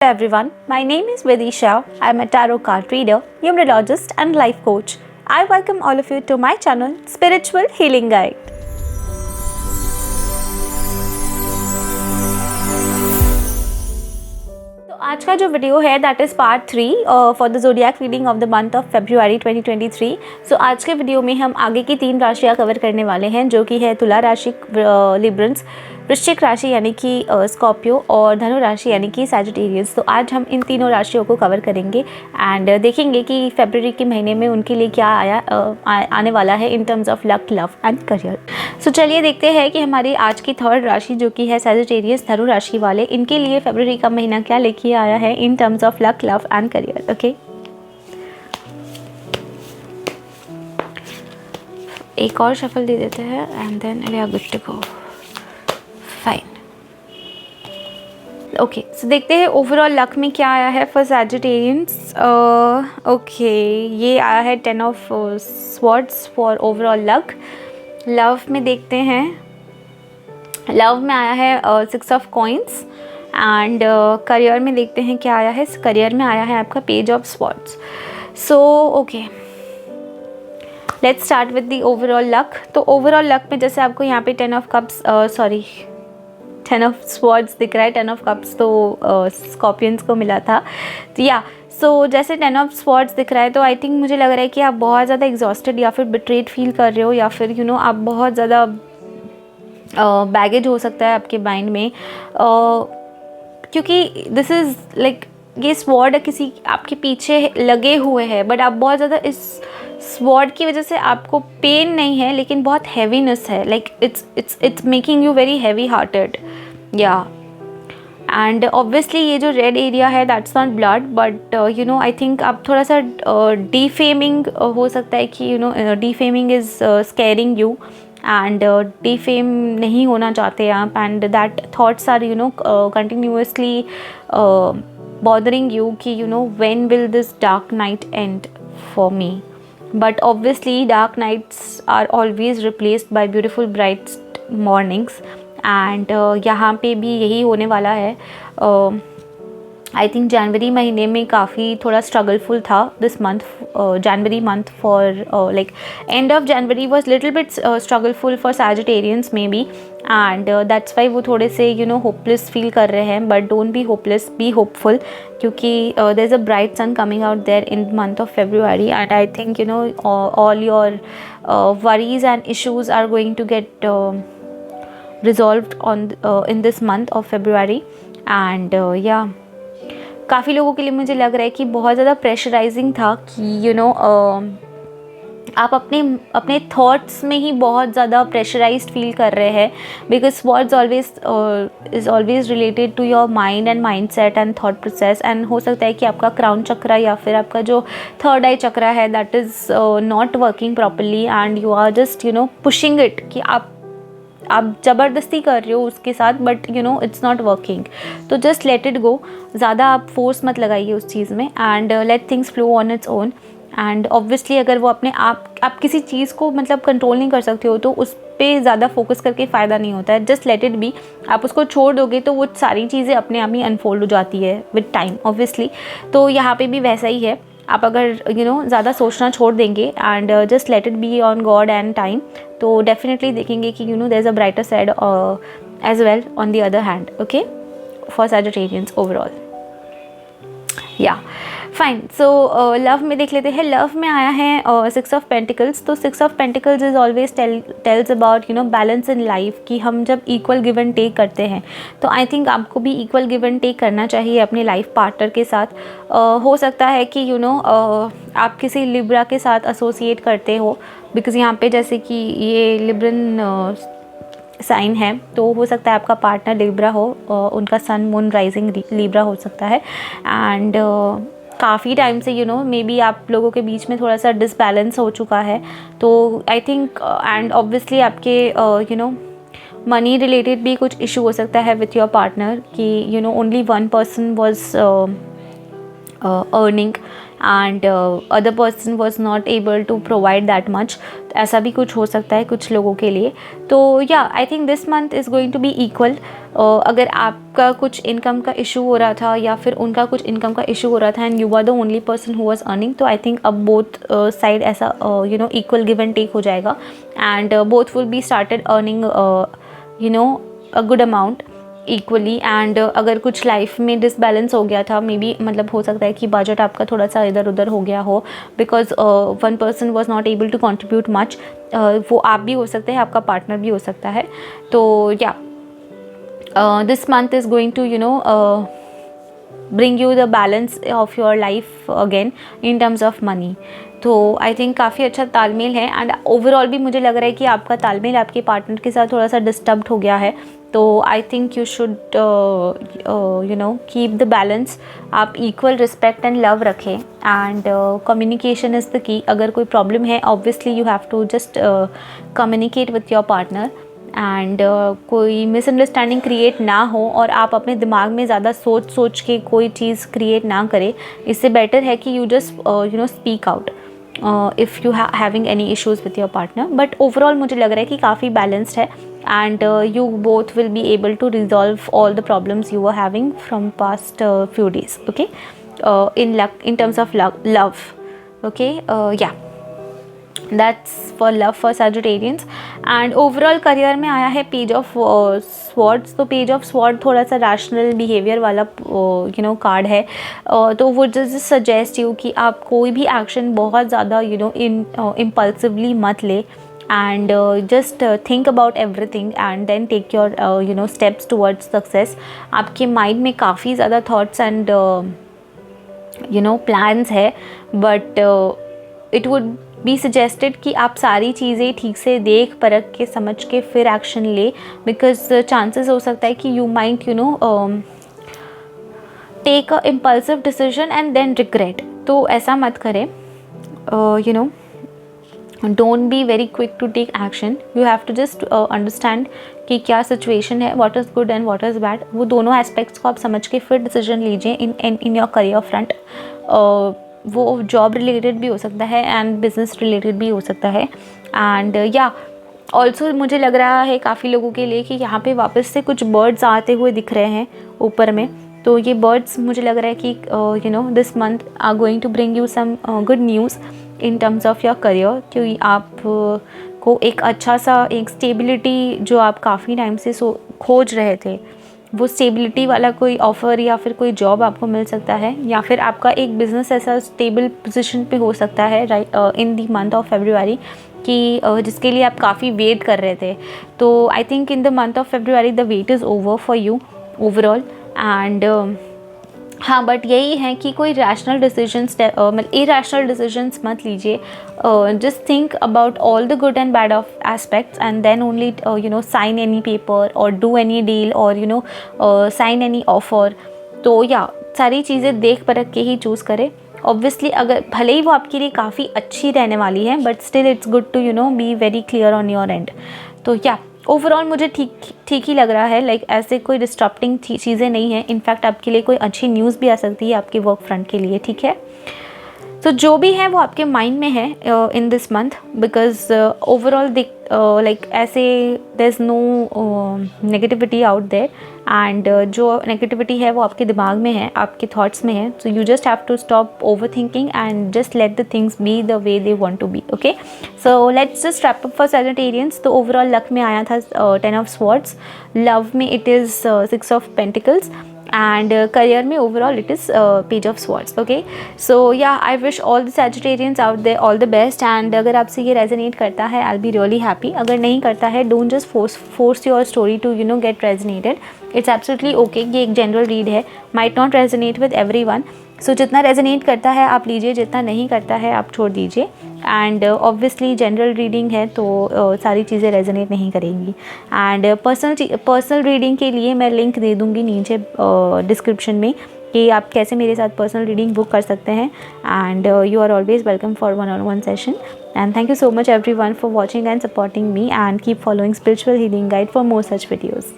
Hello everyone, my name is Vidisha. I am a tarot card reader, numerologist, and life coach. I welcome all of you to my channel, Spiritual Healing Guide. तो आज का जो video है that is part 3 for the zodiac reading of the month of February 2023. सो आज के video में हम आगे की 3 राशियाँ कवर करने वाले हैं, जो कि है तुला राशि, लिब्रंस, वृश्चिक राशि यानी कि स्कॉर्पियो और धनु राशि यानी कि सैजिटेरियस. तो आज हम इन तीनों राशियों को कवर करेंगे एंड देखेंगे कि फरवरी के महीने में उनके लिए क्या आने वाला है in terms of luck, love and career. So चलिए देखते हैं कि हमारी आज की थर्ड राशि जो कि है सैजिटेरियस धनु राशि वाले, इनके लिए फरवरी का महीना क्या लेके आया है in terms of luck, love and career. Okay, एक और शफल दे देते हैं and then we are good to go. Fine. Okay, so देखते हैं ओवरऑल लक में क्या आया है फॉर सैजिटेरियंस. ओके, ये आया है 10 of swords for overall luck. Love में देखते हैं, लव में आया है 6 ऑफ कॉइंस एंड करियर में देखते हैं क्या आया है. करियर में आया है आपका page of swords. So okay, let's start with the overall luck. तो ओवरऑल लक में जैसे आपको यहाँ पे 10 ऑफ कप्स, 10 ऑफ स्वॉर्ड्स दिख रहा है. 10 ऑफ कप्स तो स्कॉर्पियंस को मिला था. तो या सो जैसे 10 ऑफ स्वॉर्ड्स दिख रहा है, तो आई थिंक मुझे लग रहा है कि आप बहुत ज़्यादा एग्जॉस्टेड या फिर बिट्रेड फील कर रहे हो, या फिर आप बहुत ज़्यादा बैगेज हो सकता है आपके माइंड में, क्योंकि दिस इज़ लाइक ये स्वॉर्ड किसी आपके पीछे लगे हुए हैं, बट आप बहुत ज़्यादा इस स्वॉर्ड की वजह से आपको पेन नहीं है लेकिन बहुत हैवीनेस है. Like it's making you very heavy hearted. या एंड ऑब्वियसली ये जो रेड एरिया है that's not blood, but I think आप थोड़ा सा डीफेमिंग हो सकता है कि defaming is scaring you and defame नहीं होना चाहते आप, and that thoughts are continuously bothering you कि when will this dark night end for me. But obviously dark nights are always replaced by beautiful bright mornings and यहाँ पे भी यही होने वाला है. आई थिंक जनवरी महीने में काफ़ी थोड़ा स्ट्रगलफुल था this month. January month for like end of January was little bit struggleful for Sagittarians maybe, and that's why वो थोड़े से होपलेस फील कर रहे हैं. But don't be hopeless, be hopeful, क्योंकि there is a bright sun coming out there in month of February, and I think all your worries and issues are going to get resolved on in this month of February. and yeah, काफ़ी लोगों के लिए मुझे लग रहा है कि बहुत ज़्यादा प्रेशराइजिंग था कि आप अपने थॉट्स में ही बहुत ज़्यादा प्रेशराइज्ड फील कर रहे हैं, because words is always related to your mind and mind set and thought process. And हो सकता है कि आपका क्राउन चक्रा या फिर आपका जो थर्ड आई चक्रा है that is not working properly, and you are just pushing it कि आप ज़बरदस्ती कर रहे हो उसके साथ, बट इट्स नॉट वर्किंग. तो जस्ट लेट इट गो, ज़्यादा आप फोर्स मत लगाइए उस चीज़ में, and let things flow on its own. And obviously अगर वो अपने आप किसी चीज़ को कंट्रोल नहीं कर सकते हो तो उस पर ज़्यादा फोकस करके फ़ायदा नहीं होता है. Just let it B. आप उसको छोड़ दोगे तो वो सारी चीज़ें अपने आप ही अनफोल्ड हो जाती है विद टाइम ऑब्वियसली. तो यहाँ पे भी वैसा ही है. आप अगर ज़्यादा सोचना छोड़ देंगे and just let it be on God and time, तो डेफिनेटली देखेंगे कि there is a brighter side as well on the other hand. Okay, for Sagittarians overall. या फाइन. सो लव में देख लेते हैं. लव में आया है 6 ऑफ पेंटिकल्स. तो 6 of pentacles is always tells about balance in life, कि हम जब इक्वल गिव एंड टेक करते हैं तो आई थिंक आपको भी इक्वल गिव एंड टेक करना चाहिए अपने लाइफ पार्टनर के साथ. हो सकता है कि आप किसी लिब्रा के साथ एसोसिएट करते हो, बिकॉज़ यहाँ पे जैसे कि ये लिब्रन साइन है, तो हो सकता है आपका पार्टनर लिब्रा हो, उनका सन मून राइजिंग लिब्रा हो सकता है. एंड काफ़ी टाइम से मे बी आप लोगों के बीच में थोड़ा सा डिसबैलेंस हो चुका है. तो आई थिंक एंड ऑब्वियसली आपके मनी रिलेटेड भी कुछ इशू हो सकता है विथ योर पार्टनर, कि only one person was earning and other person was not able to provide that much. ऐसा भी कुछ हो सकता है कुछ लोगों के लिए. तो I think this month is going to be equal. अगर आपका कुछ इनकम का इशू हो रहा था या फिर उनका कुछ इनकम का इशू हो रहा था and you are the only person who was earning, तो आई थिंक अब बोथ साइड ऐसा इक्वल गिव एंड टेक हो जाएगा and both will be started earning a good amount equally. And अगर कुछ लाइफ में डिसबैलेंस हो गया था, मे बी मतलब हो सकता है कि बजट आपका थोड़ा सा इधर उधर हो गया हो because one person was not able to contribute much. वो आप भी हो सकते हैं, आपका पार्टनर भी हो सकता है. तो this month is going to bring you the balance of your life again in terms of money. तो आई थिंक काफ़ी अच्छा तालमेल है एंड ओवरऑल भी मुझे लग रहा है कि आपका तालमेल आपके पार्टनर के साथ थोड़ा सा डिस्टर्ब्ड हो गया है. तो I think you should keep the balance. आप इक्वल रिस्पेक्ट एंड लव रखें and communication is the key. अगर कोई प्रॉब्लम है obviously you have to just communicate with your partner and कोई मिसअंडरस्टैंडिंग क्रिएट ना हो और आप अपने दिमाग में ज़्यादा सोच के कोई चीज़ क्रिएट ना करें. इससे बेटर है कि you just speak out if you having any issues with your partner. But overall मुझे लग रहा है कि काफ़ी बैलेंस्ड है and you both will be able to resolve all the problems you are having from past few days. Okay, in terms of love. Okay, that's for love for Sagittarians. and overall career में आया है page of swords. तो page of sword थोड़ा सा rational behaviour वाला card है. तो वो जस्ट सजेस्ट यू कि आप कोई भी एक्शन बहुत ज़्यादा इम्पल्सिवली मत ले and just think about everything and then take your steps towards success. आपके माइंड में काफ़ी ज़्यादा thoughts and plans है, but it would be suggested कि आप सारी चीज़ें ठीक से देख परख के समझ के फिर एक्शन ले, बिकॉज चांसेस हो सकता है कि you might take a impulsive decision and then regret. तो ऐसा मत करें. Don't be very quick to take action. You have to just understand कि क्या सिचुएशन है, what is good and what is bad. वो दोनों एस्पेक्ट्स को आप समझ के फिर डिसीजन लीजिए इन योर करियर फ्रंट. वो जॉब रिलेटेड भी हो सकता है एंड बिजनेस रिलेटेड भी हो सकता है. एंड ऑल्सो मुझे लग रहा है काफ़ी लोगों के लिए कि यहाँ पे वापस से कुछ बर्ड्स आते हुए दिख रहे हैं ऊपर में. तो ये बर्ड्स मुझे लग रहा है कि this month are going to bring you some good news in terms of your career. क्योंकि आप को एक अच्छा सा एक स्टेबिलिटी जो आप काफ़ी टाइम से खोज रहे थे, वो स्टेबिलिटी वाला कोई ऑफ़र या फिर कोई जॉब आपको मिल सकता है, या फिर आपका एक बिज़नेस ऐसा स्टेबल पोजीशन पे हो सकता है इन दी मंथ ऑफ फरवरी कि जिसके लिए आप काफ़ी वेट कर रहे थे. तो I think in the month of फरवरी the wait is over for you overall. And हाँ, बट यही है कि कोई रैशनल डिसीजंस मतलब इरैशनल डिसीजंस मत लीजिए. Just think about all the good and bad of aspects and then only sign any paper और डू एनी डील और साइन एनी ऑफर. तो सारी चीज़ें देख परख के ही चूज़ करें. ऑब्वियसली अगर भले ही वो आपके लिए काफ़ी अच्छी रहने वाली है, but still it's good to be very clear on your end. तो ओवरऑल मुझे ठीक ही लग रहा है. लाइक ऐसे कोई डिस्टर्बिंग चीज़ें नहीं हैं. इनफैक्ट आपके लिए कोई अच्छी न्यूज़ भी आ सकती है आपके वर्क फ्रंट के लिए. ठीक है, तो जो भी है वो आपके माइंड में है in this month, because overall like ऐसे there is no negativity out there. And जो नेगेटिविटी है वो आपके दिमाग में है, आपके थॉट्स में है. So you just have to stop over thinking and just let the things be the way they want to be. Okay, so let's just wrap up for Sagittarians. तो ओवरऑल लक में आया था 10 of swords, love में it is 6 of pentacles and career में overall it is page of swords. Okay, so I wish all the Sagittarians out there all the best. and अगर आपसे ये resonate करता है I'll be really happy. अगर नहीं करता है don't just force your story to get resonated. It's absolutely okay. ये एक general read है, might not resonate with everyone. सो जितना रेजोनेट करता है आप लीजिए, जितना नहीं करता है आप छोड़ दीजिए. एंड ऑब्वियसली जनरल रीडिंग है तो सारी चीज़ें रेजोनेट नहीं करेंगी. एंड पर्सनल रीडिंग के लिए मैं लिंक दे दूँगी नीचे डिस्क्रिप्शन में कि आप कैसे मेरे साथ पर्सनल रीडिंग बुक कर सकते हैं. And you are always welcome for 1-on-1 session. And thank you so much everyone for watching and supporting me. And keep following spiritual healing guide for more such videos.